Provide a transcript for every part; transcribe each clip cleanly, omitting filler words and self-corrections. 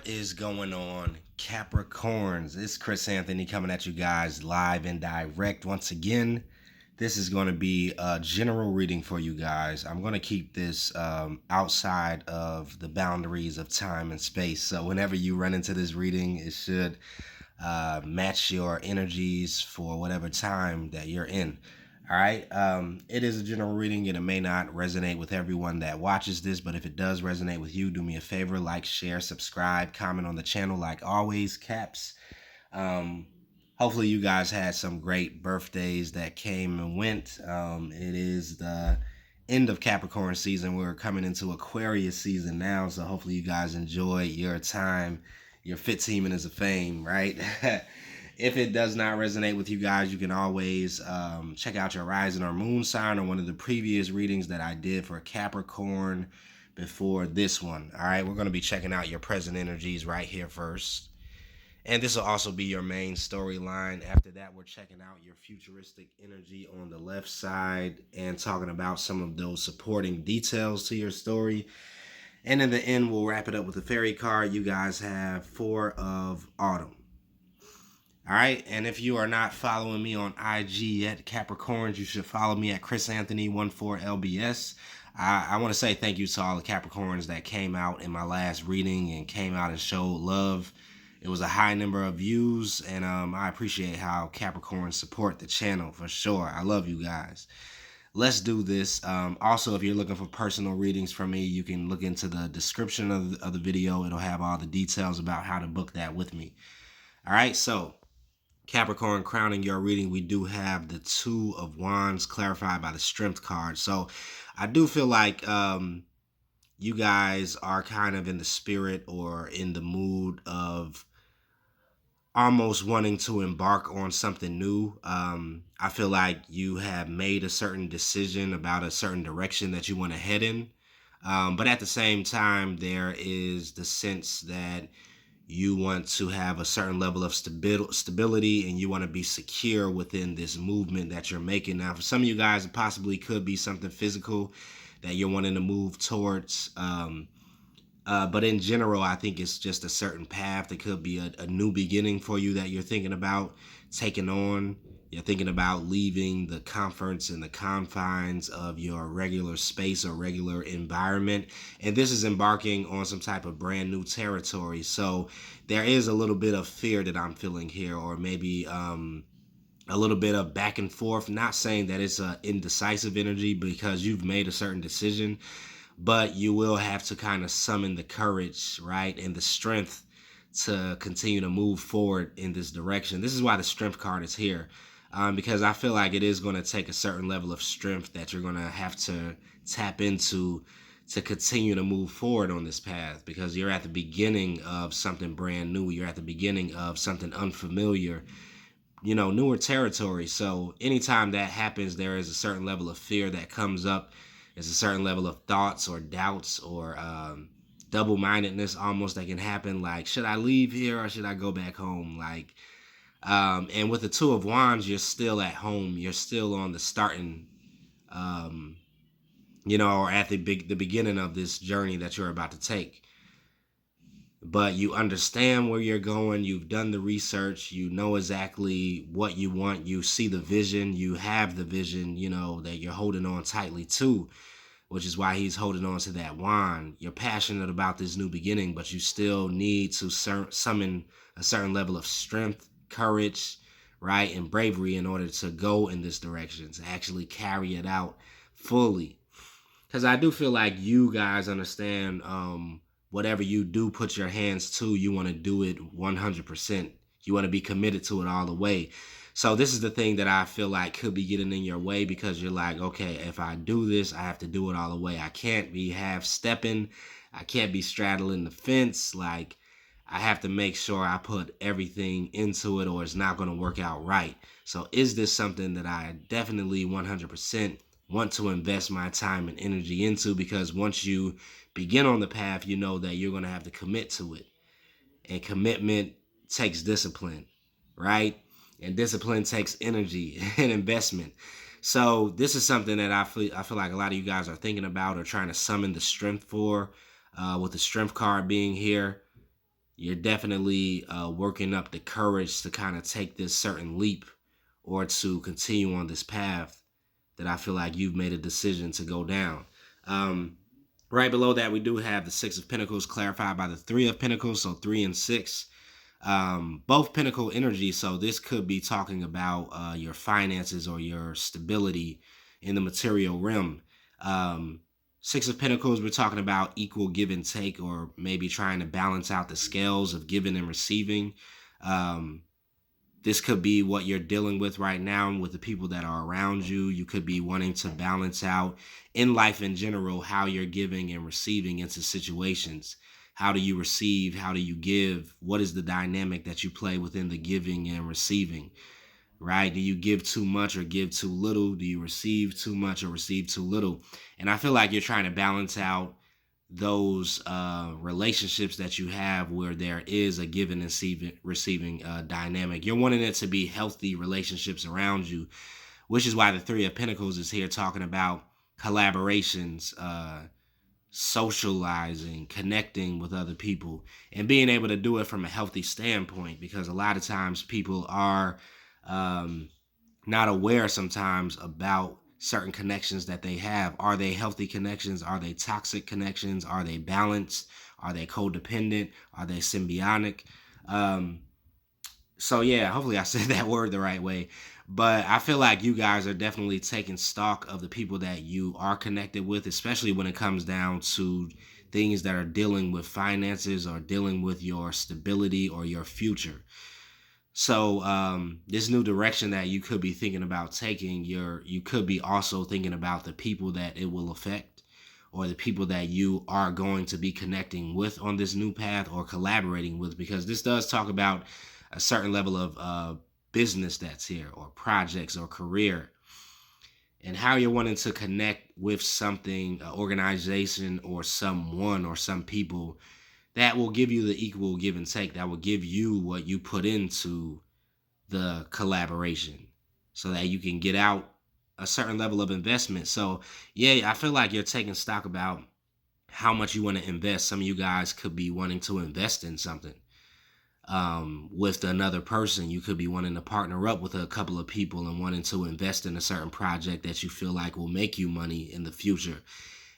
is going on, Capricorns? It's Chris Anthony coming at you guys live and direct once again. This is going to be a general reading for you guys. I'm going to keep this outside of the boundaries of time and space. So whenever you run into this reading, it should match your energies for whatever time that you're in. All right. It is a general reading and it may not resonate with everyone that watches this, but if it does resonate with you, do me a favor, like, share, subscribe, comment on the channel like always, Caps. Hopefully you guys had some great birthdays that came and went. It is the end of Capricorn season. We're coming into Aquarius season now, so hopefully you guys enjoy your time, your 15 minutes of fame, right? If it does not resonate with you guys, you can always check out your rising or moon sign or one of the previous readings that I did for Capricorn before this one. All right, we're going to be checking out your present energies right here first. And this will also be your main storyline. After that, we're checking out your futuristic energy on the left side and talking about some of those supporting details to your story. And in the end, we'll wrap it up with a fairy card. You guys have 4 of Autumn. All right, and if you are not following me on IG yet, Capricorns, you should follow me at chrisanthony14lbs. I want to say thank you to all the Capricorns that came out in my last reading and came out and showed love. It was a high number of views, and I appreciate how Capricorns support the channel for sure. I love you guys. Let's do this. Also, if you're looking for personal readings from me, you can look into the description of the video. It'll have all the details about how to book that with me. All right, so Capricorn, crowning your reading, we do have the 2 of Wands clarified by the Strength card. So I do feel like you guys are kind of in the spirit or in the mood of almost wanting to embark on something new. I feel like you have made a certain decision about a certain direction that you want to head in. But at the same time, there is the sense that you want to have a certain level of stability and you want to be secure within this movement that you're making. Now, for some of you guys, it possibly could be something physical that you're wanting to move towards. But in general, I think it's just a certain path. It could be a new beginning for you that you're thinking about taking on. You're thinking about leaving the comforts and the confines of your regular space or regular environment. And this is embarking on some type of brand new territory. So there is a little bit of fear that I'm feeling here, or maybe a little bit of back and forth. Not saying that it's an indecisive energy because you've made a certain decision, but you will have to kind of summon the courage, right, and the strength to continue to move forward in this direction. This is why the Strength card is here. Because I feel like it is going to take a certain level of strength that you're going to have to tap into to continue to move forward on this path, because you're at the beginning of something brand new. You're at the beginning of something unfamiliar, newer territory. So anytime that happens, there is a certain level of fear that comes up. There's a certain level of thoughts or doubts or double-mindedness almost that can happen. Like, should I leave here or should I go back home? Like, and with the 2 of Wands, you're still at home. You're still on the starting, or at the beginning of this journey that you're about to take. But you understand where you're going. You've done the research. You know exactly what you want. You see the vision. You have the vision, that you're holding on tightly to, which is why he's holding on to that wand. You're passionate about this new beginning, but you still need to summon a certain level of strength, courage, right, and bravery in order to go in this direction, to actually carry it out fully. Because I do feel like you guys understand whatever you do put your hands to, you want to do it 100%. You want to be committed to it all the way. So this is the thing that I feel like could be getting in your way, because you're like, okay, if I do this, I have to do it all the way. I can't be half-stepping. I can't be straddling the fence. Like, I have to make sure I put everything into it or it's not going to work out right. So is this something that I definitely 100% want to invest my time and energy into? Because once you begin on the path, you know that you're going to have to commit to it. And commitment takes discipline, right? And discipline takes energy and investment. So this is something that I feel like a lot of you guys are thinking about or trying to summon the strength for, with the Strength card being here. You're definitely working up the courage to kind of take this certain leap or to continue on this path that I feel like you've made a decision to go down. Right below that, we do have the Six of Pentacles clarified by the Three of Pentacles, so 3 and 6. Both Pentacle energy, so this could be talking about your finances or your stability in the material realm. Six of Pentacles, we're talking about equal give and take, or maybe trying to balance out the scales of giving and receiving. This could be what you're dealing with right now with the people that are around you. You could be wanting to balance out in life in general how you're giving and receiving into situations. How do you receive? How do you give? What is the dynamic that you play within the giving and receiving? Right? Do you give too much or give too little? Do you receive too much or receive too little? And I feel like you're trying to balance out those relationships that you have where there is a giving and receiving dynamic. You're wanting it to be healthy relationships around you, which is why the Three of Pentacles is here talking about collaborations, socializing, connecting with other people, and being able to do it from a healthy standpoint, because a lot of times people are not aware sometimes about certain connections that they have. Are they healthy connections? Are they toxic connections? Are they balanced? Are they codependent? Are they symbiotic? So yeah, hopefully I said that word the right way. But I feel like you guys are definitely taking stock of the people that you are connected with, especially when it comes down to things that are dealing with finances or dealing with your stability or your future. So this new direction that you could be thinking about taking, you could be also thinking about the people that it will affect, or the people that you are going to be connecting with on this new path or collaborating with, because this does talk about a certain level of business that's here, or projects or career, and how you're wanting to connect with something, an organization or someone or some people that will give you the equal give and take, that will give you what you put into the collaboration so that you can get out a certain level of investment. So yeah, I feel like you're taking stock about how much you want to invest. Some of you guys could be wanting to invest in something with another person. You could be wanting to partner up with a couple of people and wanting to invest in a certain project that you feel like will make you money in the future.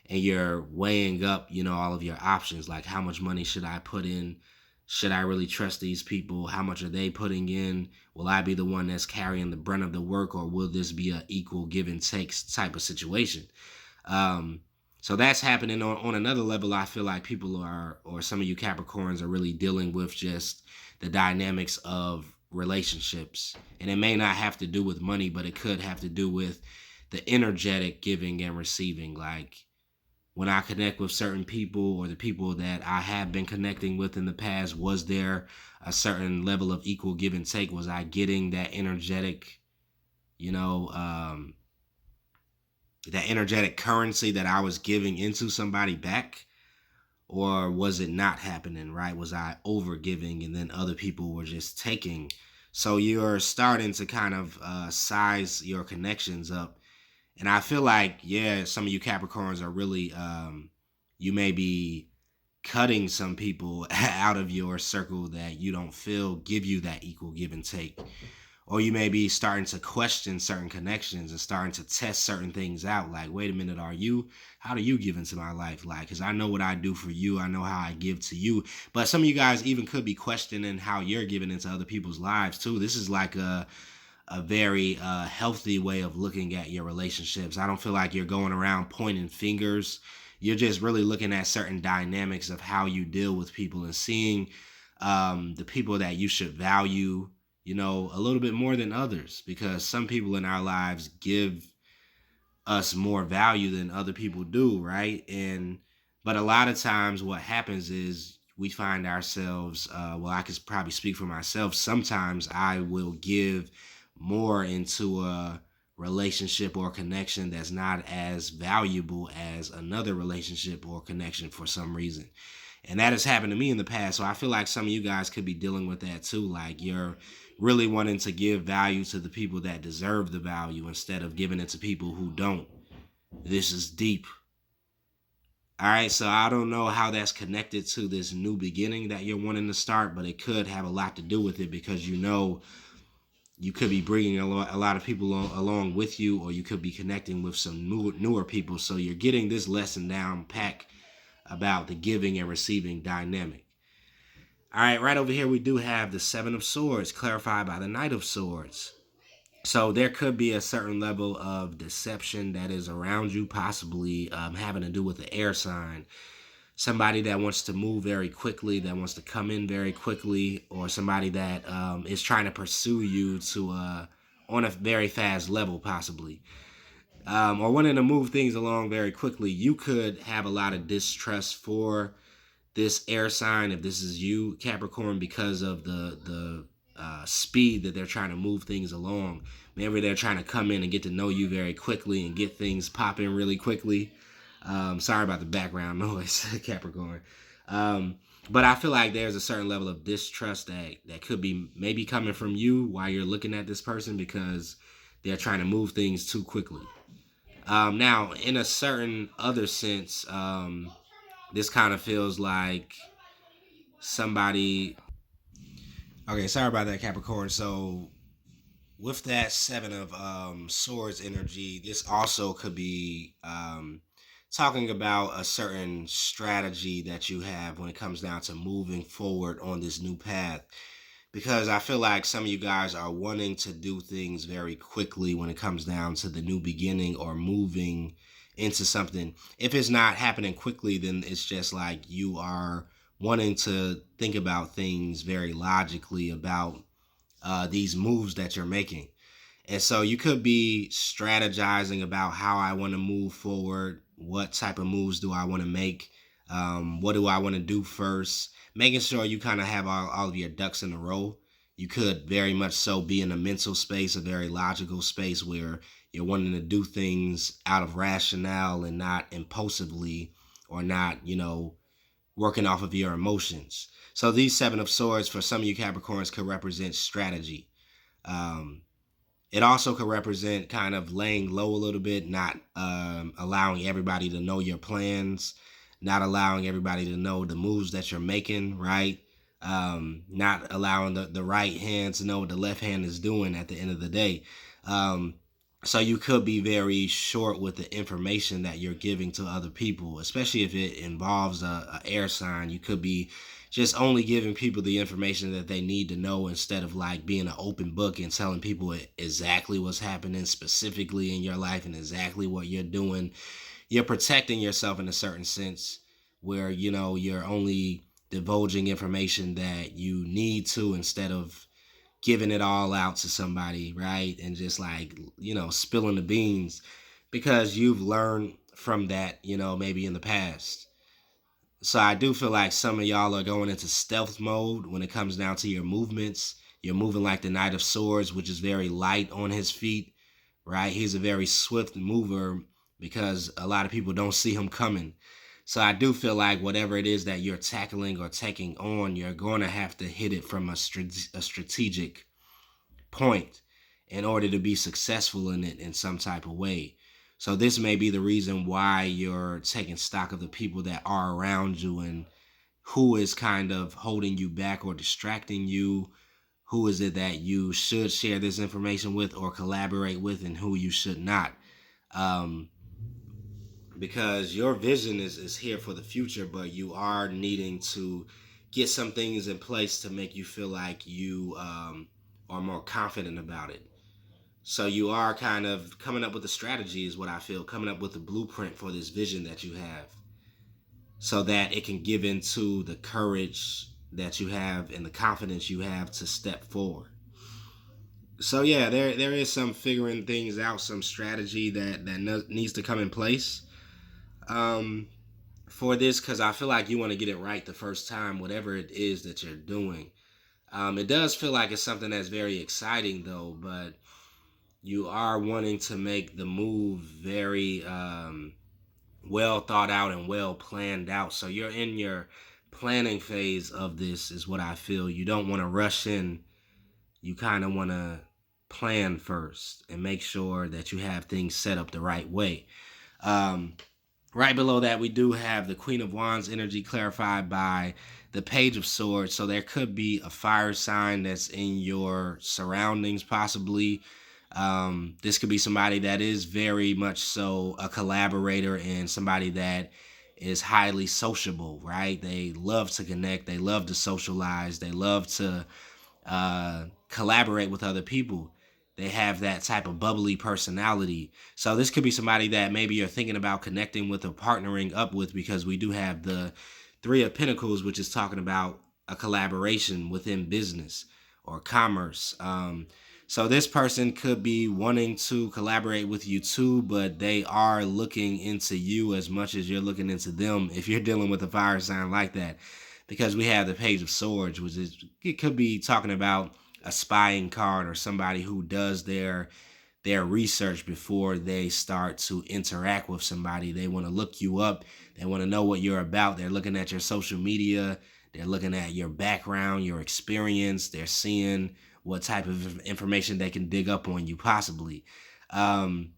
And you're weighing up, all of your options, like how much money should I put in? Should I really trust these people? How much are they putting in? Will I be the one that's carrying the brunt of the work, or will this be an equal give and take type of situation? So that's happening on another level. I feel like people are, or some of you Capricorns are really dealing with just the dynamics of relationships. And it may not have to do with money, but it could have to do with the energetic giving and receiving. Like, when I connect with certain people, or the people that I have been connecting with in the past, was there a certain level of equal give and take? Was I getting that energetic, that energetic currency that I was giving into somebody back? Or was it not happening, right? Was I over giving and then other people were just taking? So you're starting to kind of size your connections up. And I feel like, yeah, some of you Capricorns are really, you may be cutting some people out of your circle that you don't feel give you that equal give and take. Or you may be starting to question certain connections and starting to test certain things out. Like, wait a minute, how do you give into my life? Like, because I know what I do for you. I know how I give to you. But some of you guys even could be questioning how you're giving into other people's lives too. This is like a very healthy way of looking at your relationships. I don't feel like you're going around pointing fingers. You're just really looking at certain dynamics of how you deal with people and seeing the people that you should value, a little bit more than others, because some people in our lives give us more value than other people do, right? But a lot of times what happens is we find ourselves, I could probably speak for myself. Sometimes I will give more into a relationship or connection that's not as valuable as another relationship or connection for some reason. And that has happened to me in the past. So I feel like some of you guys could be dealing with that too. Like, you're really wanting to give value to the people that deserve the value instead of giving it to people who don't. This is deep. All right, so I don't know how that's connected to this new beginning that you're wanting to start, but it could have a lot to do with it, because you could be bringing a lot of people along with you, or you could be connecting with some newer people. So you're getting this lesson down pack about the giving and receiving dynamic. All right, right over here we do have the Seven of Swords, clarified by the Knight of Swords. So there could be a certain level of deception that is around you, possibly having to do with the air sign. Somebody that wants to move very quickly, that wants to come in very quickly, or somebody that is trying to pursue you to on a very fast level, possibly, or wanting to move things along very quickly. You could have a lot of distrust for this air sign, if this is you, Capricorn, because of the speed that they're trying to move things along. Maybe they're trying to come in and get to know you very quickly and get things popping really quickly. Sorry about the background noise, Capricorn. But I feel like there's a certain level of distrust that could be maybe coming from you while you're looking at this person, because they're trying to move things too quickly. Now, in a certain other sense, this kind of feels like somebody. Okay, sorry about that, Capricorn. So with that Seven of Swords energy, this also could be talking about a certain strategy that you have when it comes down to moving forward on this new path. Because I feel like some of you guys are wanting to do things very quickly when it comes down to the new beginning or moving into something. If it's not happening quickly, then it's just like you are wanting to think about things very logically about these moves that you're making. And so you could be strategizing about how I want to move forward. What type of moves do I want to make? What do I want to do first? Making sure you kind of have all of your ducks in a row. You could very much so be in a mental space, a very logical space where you're wanting to do things out of rationale and not impulsively, or not, working off of your emotions. So these Seven of Swords for some of you Capricorns could represent strategy. Um, it also could represent kind of laying low a little bit, not allowing everybody to know your plans, not allowing everybody to know the moves that you're making, right? Not allowing the right hand to know what the left hand is doing at the end of the day. Um, so you could be very short with the information that you're giving to other people, especially if it involves a air sign. You could be just only giving people the information that they need to know, instead of like being an open book and telling people exactly what's happening specifically in your life and exactly what you're doing. You're protecting yourself in a certain sense, where you're only divulging information that you need to, instead of giving it all out to somebody, right? And just like, spilling the beans, because you've learned from that, maybe in the past. So I do feel like some of y'all are going into stealth mode when it comes down to your movements. You're moving like the Knight of Swords, which is very light on his feet, right? He's a very swift mover because a lot of people don't see him coming. So I do feel like whatever it is that you're tackling or taking on, you're going to have to hit it from a strategic point in order to be successful in it in some type of way. So this may be the reason why you're taking stock of the people that are around you, and who is kind of holding you back or distracting you. Who is it that you should share this information with or collaborate with, and who you should not. Um, because your vision is here for the future, but you are needing to get some things in place to make you feel like you are more confident about it. So you are kind of coming up with a strategy, is what I feel, coming up with a blueprint for this vision that you have, so that it can give into the courage that you have and the confidence you have to step forward. So yeah, there is some figuring things out, some strategy that needs to come in place um, for this, because I feel like you want to get it right the first time, whatever it is that you're doing. It does feel like it's something that's very exciting though, but you are wanting to make the move very well thought out and well planned out. So you're in your planning phase of this, is what I feel. You don't want to rush in. You kind of want to plan first and make sure that you have things set up the right way. Um, Right below that, we do have the Queen of Wands energy clarified by the Page of Swords. So there could be a fire sign that's in your surroundings, possibly. This could be somebody that is very much so a collaborator and somebody that is highly sociable, right? They love to connect, they love to socialize, they love to collaborate with other people. They have that type of bubbly personality. So this could be somebody that maybe you're thinking about connecting with or partnering up with, because we do have the Three of Pentacles, which is talking about a collaboration within business or commerce. So this person could be wanting to collaborate with you too, but they are looking into you as much as you're looking into them if you're dealing with a fire sign like that, because we have the Page of Swords, which is, it could be talking about a spying card or somebody who does their research before they start to interact with somebody. They want to look you up. They want to know what you're about. They're looking at your social media. They're looking at your background, your experience. They're seeing what type of information they can dig up on you, possibly. Um,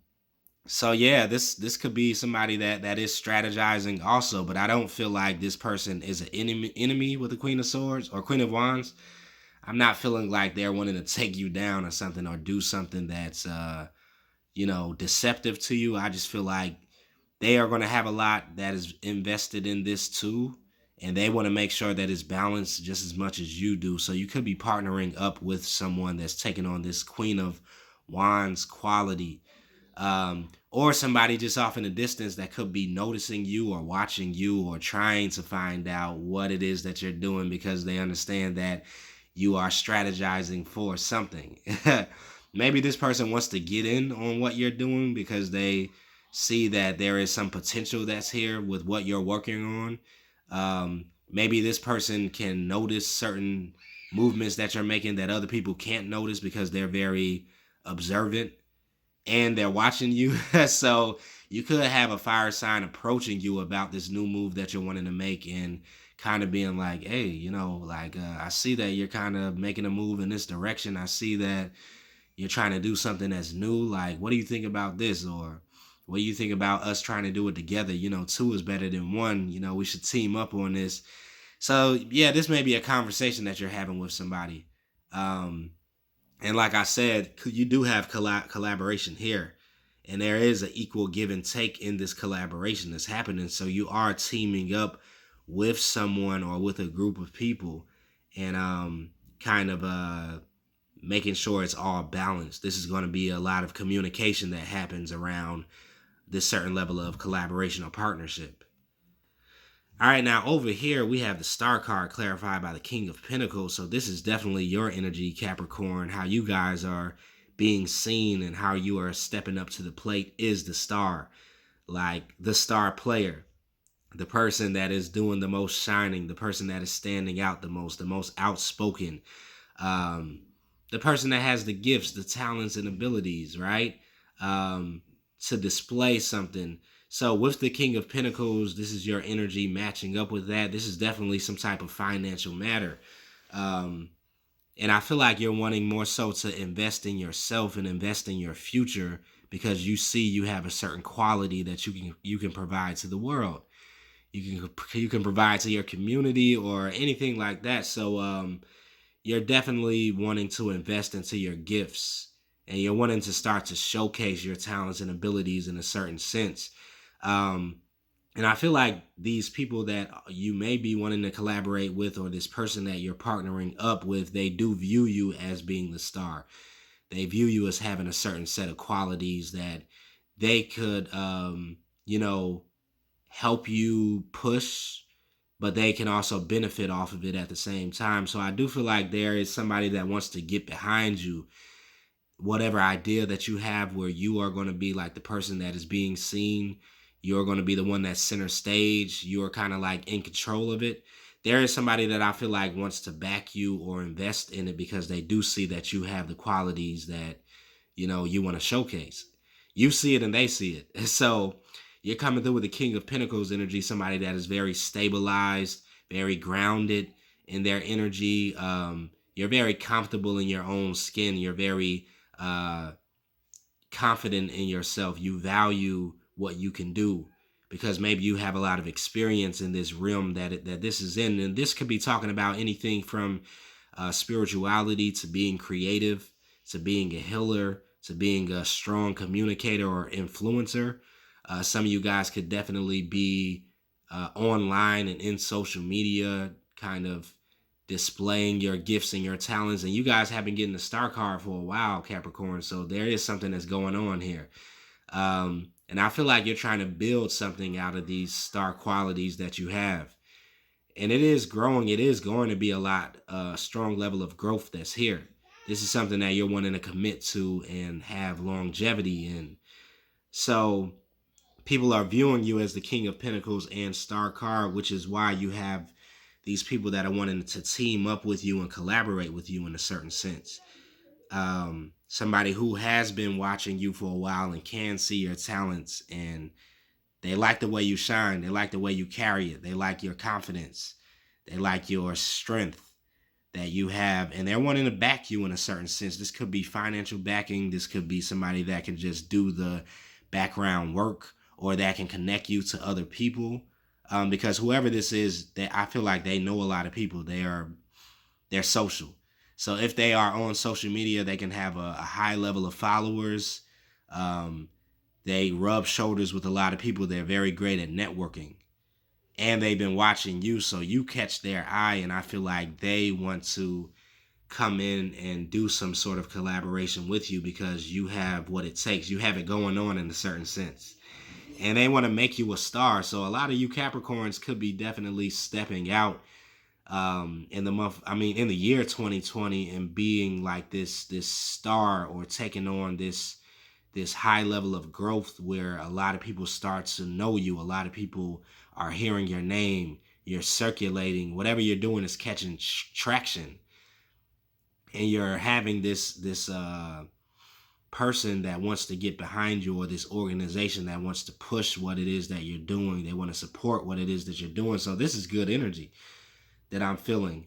so yeah, this could be somebody that is strategizing also, but I don't feel like this person is an enemy with the Queen of Swords or Queen of Wands. I'm not feeling like they're wanting to take you down or something, or do something that's deceptive to you. I just feel like they are going to have a lot that is invested in this too, and they want to make sure that it's balanced just as much as you do. So you could be partnering up with someone that's taking on this Queen of Wands quality, or somebody just off in the distance that could be noticing you or watching you or trying to find out what it is that you're doing, because they understand that you are strategizing for something. Maybe this person wants to get in on what you're doing because they see that there is some potential that's here with what you're working on. Maybe this person can notice certain movements that you're making that other people can't notice because they're very observant and they're watching you. So you could have a fire sign approaching you about this new move that you're wanting to make, and kind of being like, hey, I see that you're kind of making a move in this direction. I see that you're trying to do something that's new. Like, what do you think about this? Or what do you think about us trying to do it together? Two is better than one. We should team up on this. So yeah, this may be a conversation that you're having with somebody. And like I said, you do have collaboration here. And there is an equal give and take in this collaboration that's happening. So you are teaming up with someone or with a group of people, and kind of making sure it's all balanced. This is going to be a lot of communication that happens around this certain level of collaboration or partnership. All right, now over here we have the Star card clarified by the King of Pentacles. So this is definitely your energy, Capricorn. How you guys are being seen and how you are stepping up to the plate is the Star. Like the star player, the person that is doing the most shining, the person that is standing out the most outspoken, the person that has the gifts, the talents and abilities, right? To display something. So with the King of Pentacles, this is your energy matching up with that. This is definitely some type of financial matter. And I feel like you're wanting more so to invest in yourself and invest in your future, because you see you have a certain quality that you can provide to the world. You can provide to your community or anything like that. So you're definitely wanting to invest into your gifts, and you're wanting to start to showcase your talents and abilities in a certain sense. Um, and I feel like these people that you may be wanting to collaborate with, or this person that you're partnering up with, they do view you as being the star. They view you as having a certain set of qualities that they could, help you push, but they can also benefit off of it at the same time. So I do feel like there is somebody that wants to get behind you, whatever idea that you have, where you are going to be like the person that is being seen. You're going to be the one that's center stage. You're kind of like in control of it. There is somebody that I feel like wants to back you or invest in it, because they do see that you have the qualities that, you want to showcase. You see it and they see it. So you're coming through with the King of Pentacles energy, somebody that is very stabilized, very grounded in their energy. You're very comfortable in your own skin. You're very confident in yourself. You value what you can do, because maybe you have a lot of experience in this realm that this is in. And this could be talking about anything from spirituality to being creative, to being a healer, to being a strong communicator or influencer. Some of you guys could definitely be online and in social media, kind of displaying your gifts and your talents. And you guys have been getting the star card for a while, Capricorn. So there is something that's going on here. And I feel like you're trying to build something out of these star qualities that you have. And it is growing. It is going to be a lot, strong level of growth that's here. This is something that you're wanting to commit to and have longevity in. So people are viewing you as the King of Pentacles and Star card, which is why you have these people that are wanting to team up with you and collaborate with you in a certain sense. Somebody who has been watching you for a while and can see your talents, and they like the way you shine. They like the way you carry it. They like your confidence. They like your strength that you have, and they're wanting to back you in a certain sense. This could be financial backing. This could be somebody that can just do the background work, or that can connect you to other people. Because whoever this is, I feel like they know a lot of people. They're social. So if they are on social media, they can have a high level of followers. They rub shoulders with a lot of people. They're very great at networking. And they've been watching you, so you catch their eye, and I feel like they want to come in and do some sort of collaboration with you because you have what it takes. You have it going on in a certain sense. And they want to make you a star. So a lot of you Capricorns could be definitely stepping out in the year 2020, and being like this star, or taking on this high level of growth where a lot of people start to know you. A lot of people are hearing your name. You're circulating. Whatever you're doing is catching traction. And you're having this person that wants to get behind you, or this organization that wants to push what it is that you're doing. They want to support what it is that you're doing. So this is good energy that I'm feeling.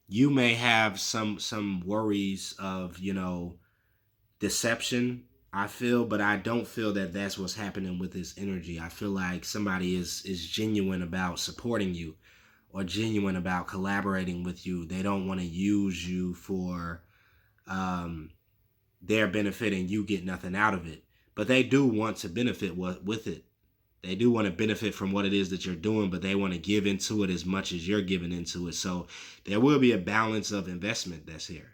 You may have some worries of, deception, I feel, but I don't feel that that's what's happening with this energy. I feel like somebody is genuine about supporting you, or genuine about collaborating with you. They don't want to use you for their benefit and you get nothing out of it. But they do want to benefit with it. They do want to benefit from what it is that you're doing, but they want to give into it as much as you're giving into it. So there will be a balance of investment that's here.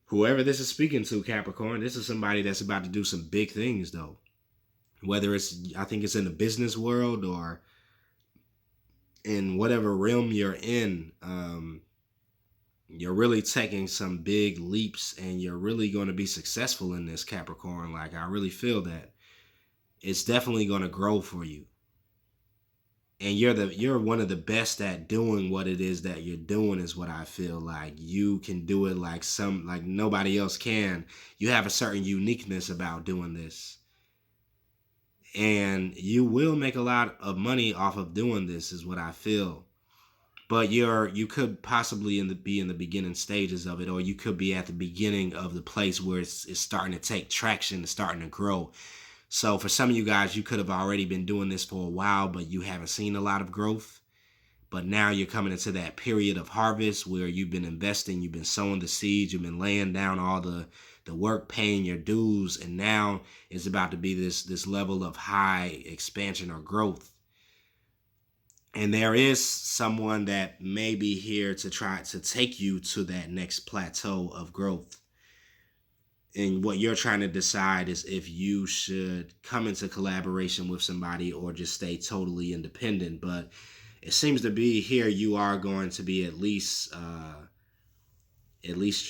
Whoever this is speaking to, Capricorn, this is somebody that's about to do some big things, though. Whether I think it's in the business world or in whatever realm you're in, you're really taking some big leaps, and you're really going to be successful in this, Capricorn. Like, I really feel that it's definitely going to grow for you. And you're one of the best at doing what it is that you're doing, is what I feel like. You can do it like nobody else can. You have a certain uniqueness about doing this. And you will make a lot of money off of doing this, is what I feel. But you could possibly be in the beginning stages of it, or you could be at the beginning of the place where it's starting to take traction, it's starting to grow. So for some of you guys, you could have already been doing this for a while, but you haven't seen a lot of growth. But now you're coming into that period of harvest where you've been investing, you've been sowing the seeds, you've been laying down all the work, paying your dues, and now it's about to be this level of high expansion or growth. And there is someone that may be here to try to take you to that next plateau of growth. And what you're trying to decide is if you should come into collaboration with somebody or just stay totally independent. But it seems to be here you are going to be at least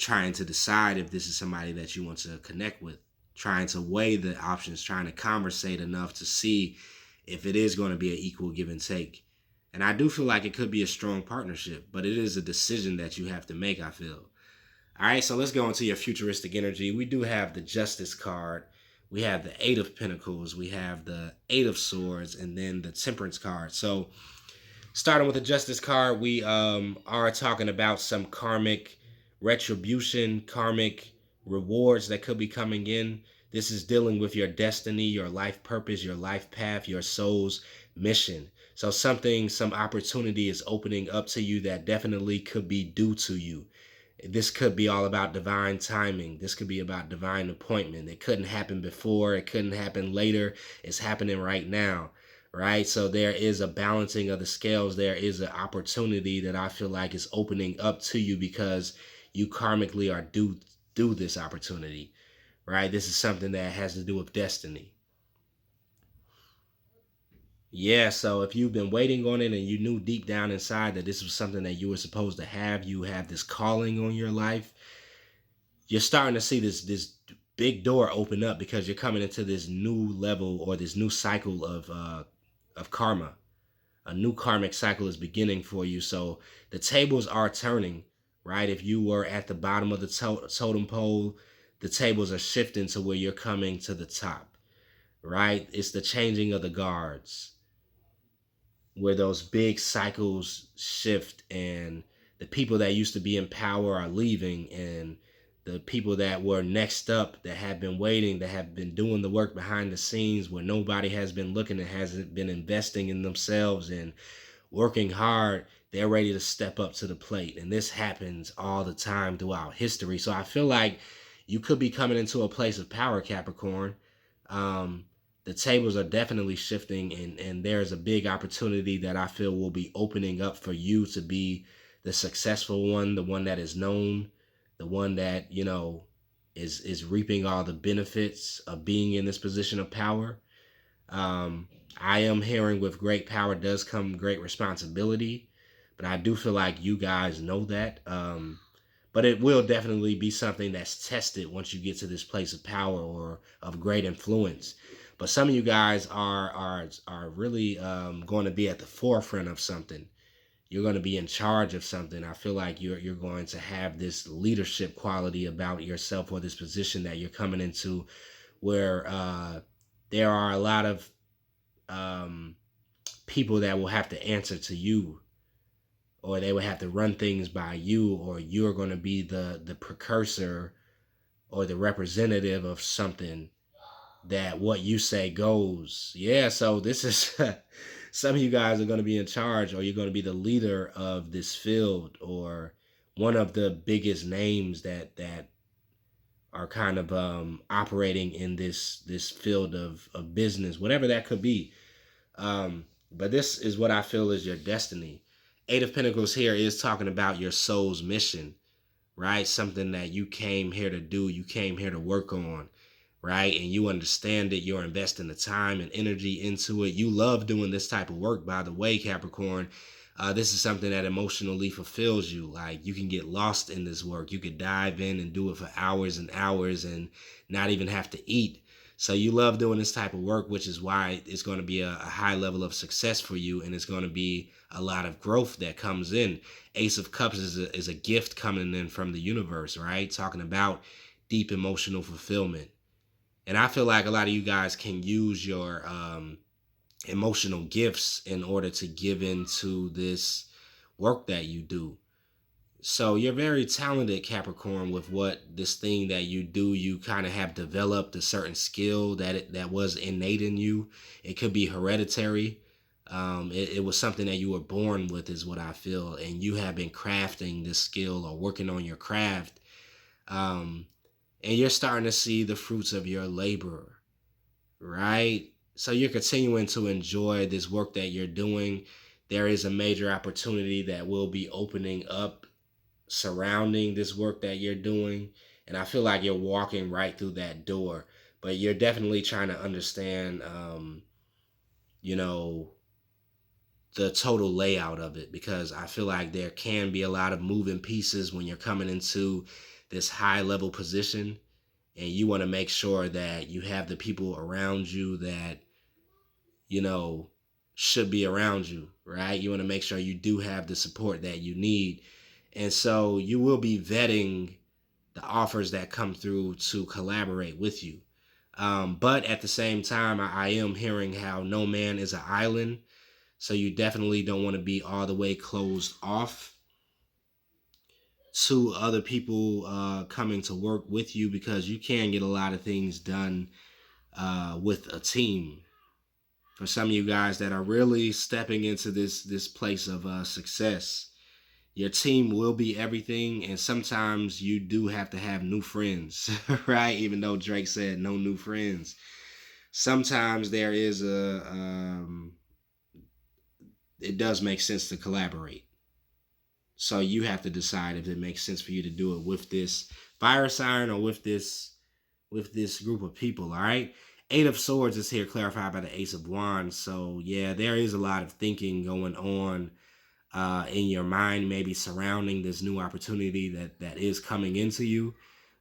trying to decide if this is somebody that you want to connect with, trying to weigh the options, trying to conversate enough to see if it is going to be an equal give and take. And I do feel like it could be a strong partnership, but it is a decision that you have to make, I feel. All right, so let's go into your futuristic energy. We do have the Justice card. We have the Eight of Pentacles. We have the Eight of Swords, and then the Temperance card. So starting with the Justice card, we are talking about some karmic retribution, karmic rewards that could be coming in. This is dealing with your destiny, your life purpose, your life path, your soul's mission. So some opportunity is opening up to you that definitely could be due to you. This could be all about divine timing. This could be about divine appointment. It couldn't happen before. It couldn't happen later. It's happening right now. Right. So there is a balancing of the scales. There is an opportunity that I feel like is opening up to you because you karmically are due this opportunity. Right. This is something that has to do with destiny. Yeah, so if you've been waiting on it and you knew deep down inside that this was something that you were supposed to have, you have this calling on your life, you're starting to see this big door open up because you're coming into this new level or this new cycle of karma. A new karmic cycle is beginning for you. So the tables are turning, right? If you were at the bottom of the totem pole, the tables are shifting to where you're coming to the top, right? It's the changing of the guards where those big cycles shift and the people that used to be in power are leaving and the people that were next up that have been waiting, that have been doing the work behind the scenes where nobody has been looking and hasn't been investing in themselves and working hard, they're ready to step up to the plate. And this happens all the time throughout history. So I feel like you could be coming into a place of power, Capricorn. Um, the tables are definitely shifting, and there's a big opportunity that I feel will be opening up for you to be the successful one, the one that is known, the one that, is reaping all the benefits of being in this position of power. Um, I am hearing with great power does come great responsibility, but I do feel like you guys know that. But it will definitely be something that's tested once you get to this place of power or of great influence. But some of you guys are really going to be at the forefront of something. You're going to be in charge of something. I feel like you're going to have this leadership quality about yourself or this position that you're coming into, where there are a lot of um, people that will have to answer to you, or they will have to run things by you, or you're going to be the precursor or the representative of something that what you say goes. Yeah, so this is some of you guys are going to be in charge, or you're going to be the leader of this field, or one of the biggest names that are kind of operating in this field of business, whatever that could be. But this is what I feel is your destiny. Eight of Pentacles here is talking about your soul's mission, right? Something that you came here to do, you came here to work on, right? And you understand it. You're investing the time and energy into it. You love doing this type of work, by the way, Capricorn. This is something that emotionally fulfills you. Like, you can get lost in this work. You could dive in and do it for hours and hours and not even have to eat. So you love doing this type of work, which is why it's going to be a high level of success for you, and it's going to be a lot of growth that comes in. Ace of Cups is a gift coming in from the universe, right? Talking about deep emotional fulfillment. And I feel like a lot of you guys can use your emotional gifts in order to give into this work that you do. So you're very talented, Capricorn, with what this thing that you do. You kind of have developed a certain skill that was innate in you. It could be hereditary. It was something that you were born with, is what I feel, and you have been crafting this skill or working on your craft, and you're starting to see the fruits of your labor, right? So you're continuing to enjoy this work that you're doing. There is a major opportunity that will be opening up surrounding this work that you're doing. And I feel like you're walking right through that door, but you're definitely trying to understand, you know, the total layout of it, because I feel like there can be a lot of moving pieces when you're coming into this high level position, and you want to make sure that you have the people around you that, you know, should be around you, right? You want to make sure you do have the support that you need. And so you will be vetting the offers that come through to collaborate with you. But at the same time, I am hearing how no man is an island. So you definitely don't want to be all the way closed off to other people coming to work with you, because you can get a lot of things done with a team. For some of you guys that are really stepping into this place of success, your team will be everything, and sometimes you do have to have new friends, right? Even though Drake said no new friends, sometimes there is it does make sense to collaborate. So you have to decide if it makes sense for you to do it with this fire sign or with this group of people. All right. Eight of Swords is here clarified by the Ace of Wands. So yeah, there is a lot of thinking going on in your mind, maybe surrounding this new opportunity that is coming into you,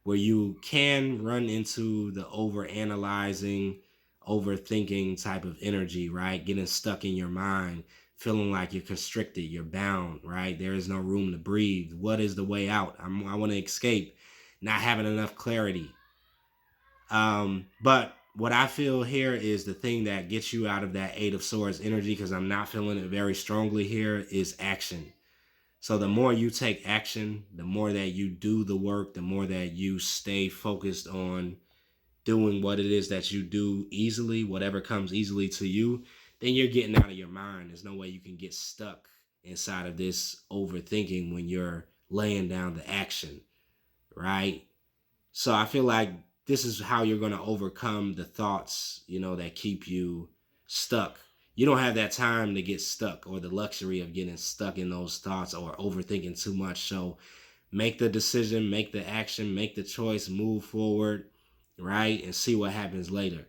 where you can run into the over analyzing, overthinking type of energy, right? Getting stuck in your mind, feeling like you're constricted, you're bound, right? There is no room to breathe. What is the way out? I want to escape, not having enough clarity. But what I feel here is the thing that gets you out of that Eight of Swords energy, because I'm not feeling it very strongly here, is action. So the more you take action, the more that you do the work, the more that you stay focused on doing what it is that you do easily, whatever comes easily to you, then you're getting out of your mind. There's no way you can get stuck inside of this overthinking when you're laying down the action, right? So I feel like this is how you're going to overcome the thoughts, that keep you stuck. You don't have that time to get stuck, or the luxury of getting stuck in those thoughts or overthinking too much. So make the decision, make the action, make the choice, move forward, right? And see what happens later.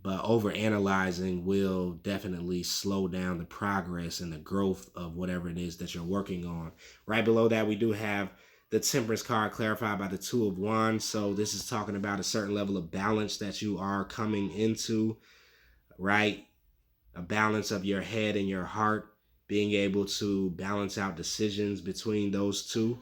But overanalyzing will definitely slow down the progress and the growth of whatever it is that you're working on. Right below that, we do have the Temperance card clarified by the Two of Wands. So this is talking about a certain level of balance that you are coming into, right? A balance of your head and your heart, being able to balance out decisions between those two.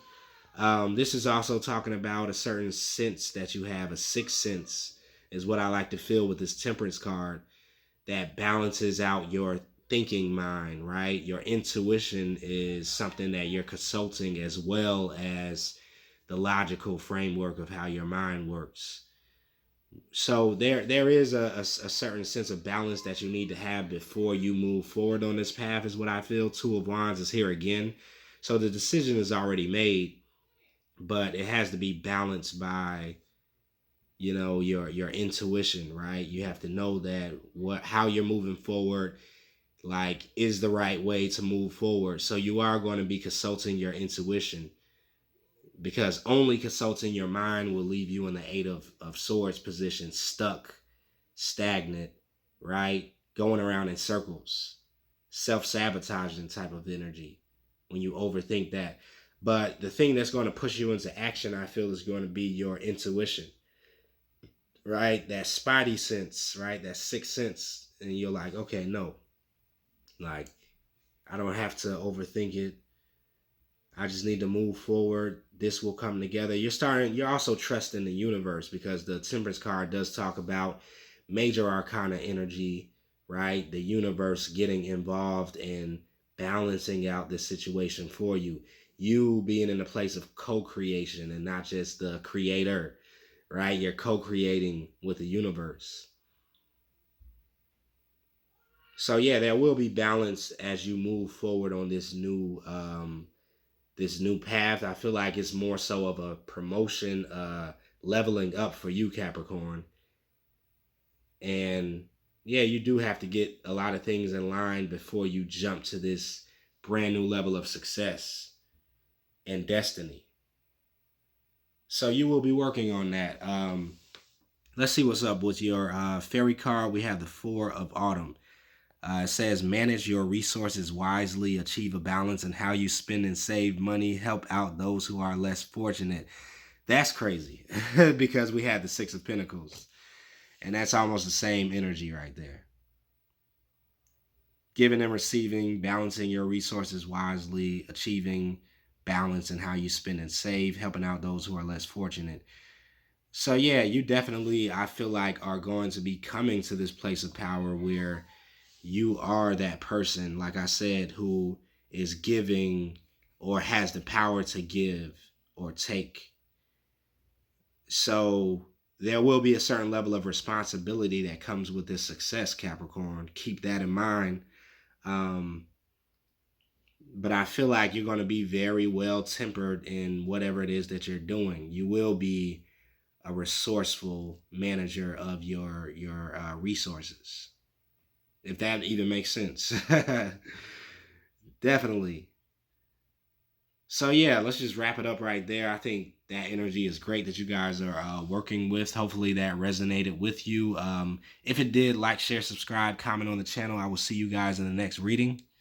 This is also talking about a certain sense that you have, a sixth sense is what I like to feel with this Temperance card, that balances out your thinking mind, right? Your intuition is something that you're consulting, as well as the logical framework of how your mind works. So there is a certain sense of balance that you need to have before you move forward on this path, is what I feel. Two of Wands is here again. So the decision is already made, but it has to be balanced by your intuition, right? You have to know that how you're moving forward, like, is the right way to move forward. So you are going to be consulting your intuition, because only consulting your mind will leave you in the Eight of Swords position, stuck, stagnant, right? Going around in circles, self-sabotaging type of energy when you overthink that. But the thing that's going to push you into action, I feel, is going to be your intuition, right? That spidey sense, right? That sixth sense. And you're like, okay, no, like, I don't have to overthink it. I just need to move forward. This will come together. You're also trusting the universe, because the Temperance card does talk about major arcana energy, right? The universe getting involved in balancing out this situation for you. You being in a place of co-creation and not just the creator, right? You're co-creating with the universe. So yeah, there will be balance as you move forward on this new path. I feel like it's more so of a promotion, leveling up for you, Capricorn. And yeah, you do have to get a lot of things in line before you jump to this brand new level of success and destiny. So you will be working on that. Let's see what's up with your fairy card. We have the Four of Autumn. It says, manage your resources wisely, achieve a balance in how you spend and save money, help out those who are less fortunate. That's crazy because we had the Six of Pentacles, and that's almost the same energy right there. Giving and receiving, balancing your resources wisely, achieving balance in how you spend and save, helping out those who are less fortunate. So yeah, you definitely, I feel like, are going to be coming to this place of power where you are that person, like I said, who is giving or has the power to give or take. So there will be a certain level of responsibility that comes with this success, Capricorn. Keep that in mind. But I feel like you're going to be very well tempered in whatever it is that you're doing. You will be a resourceful manager of your resources, if that even makes sense. Definitely. So yeah, let's just wrap it up right there. I think that energy is great that you guys are working with. Hopefully that resonated with you. If it did, like, share, subscribe, comment on the channel. I will see you guys in the next reading.